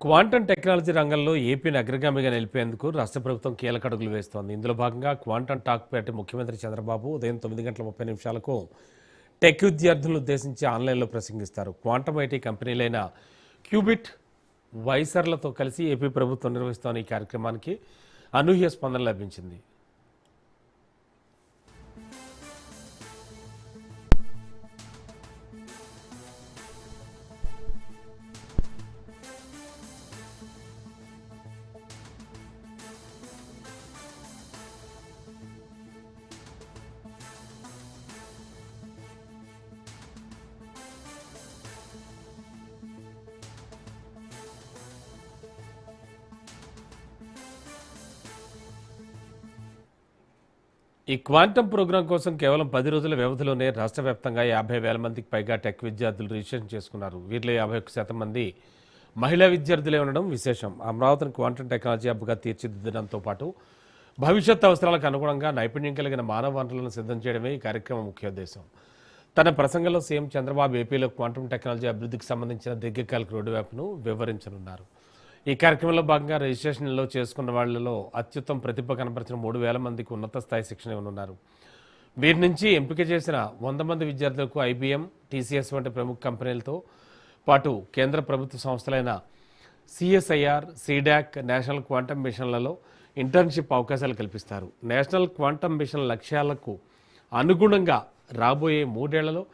Quantum technology రంగంలో ఏపీని అగ్రగామిగా నిలిపేందుకు రాష్ట్ర ప్రభుత్వం కీలక అడుగులు వేస్తోంది. ఇందులో భాగంగా క్వాంటం టాక్ పేట ముఖ్యమంత్రి చంద్రబాబు ఉదయం 9:30 టెక్ విద్యార్థులను ఉద్దేశించి ఆన్లైన్లో ప్రసంగిస్తారు. క్వాంటం ఐటీ కంపెనీలైన క్యూబిట్, వైసర్లతో కలిసి ఏపీ ప్రభుత్వం నిర్వహిస్తోన్న ఈ కార్యక్రమానికి అనూహ్య స్పందన లభించింది. ఈ క్వాంటం ప్రోగ్రాం కోసం కేవలం 10 రోజుల వ్యవధిలోనే రాష్ట్ర వ్యాప్తంగా 50,000 మందికి పైగా టెక్ విద్యార్థులు రిజిస్ట్రేషన్ చేసుకున్నారు. వీరిలో 51% మంది మహిళా విద్యార్థులే ఉండడం విశేషం. అమరావతిని క్వాంటం టెక్నాలజీ హబ్గా తీర్చిదిద్దడంతో పాటు భవిష్యత్ అవసరాలకు అనుగుణంగా నైపుణ్యం కలిగిన మానవ వనరులను సిద్ధం చేయడమే ఈ కార్యక్రమం ముఖ్య ఉద్దేశం. తన ప్రసంగంలో సీఎం చంద్రబాబు ఏపీలో క్వాంటం టెక్నాలజీ అభివృద్ధికి సంబంధించిన దీర్ఘకాలిక రోడ్డు మ్యాప్ను వివరించనున్నారు. ఈ కార్యక్రమంలో భాగంగా రిజిస్ట్రేషన్లో చేసుకున్న వాళ్లలో అత్యుత్తమ ప్రతిభ కనపరిచిన 3,000 మందికి ఉన్నత స్థాయి శిక్షణ ఇవ్వనున్నారు. వీరి నుంచి ఎంపిక చేసిన 100 మంది విద్యార్థులకు ఐబీఎం, టీసీఎస్ వంటి ప్రముఖ కంపెనీలతో పాటు కేంద్ర ప్రభుత్వ సంస్థలైన సిఎస్ఐఆర్, సీడాక్, నేషనల్ క్వాంటమ్ మిషన్లలో ఇంటర్న్షిప్ అవకాశాలు కల్పిస్తారు. నేషనల్ క్వాంటమ్ మిషన్ లక్ష్యాలకు అనుగుణంగా రాబోయే 3 ఏళ్లలో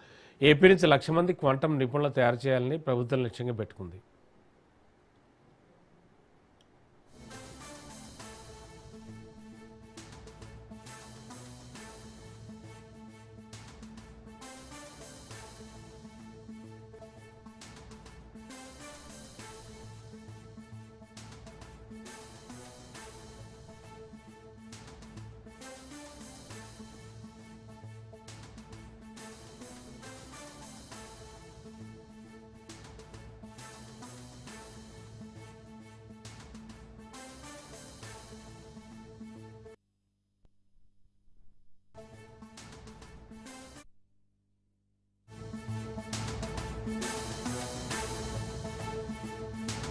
ఏపీ నుంచి 1,00,000 మంది క్వాంటమ్ నిపుణులు తయారు చేయాలని ప్రభుత్వం లక్ష్యంగా పెట్టుకుంది.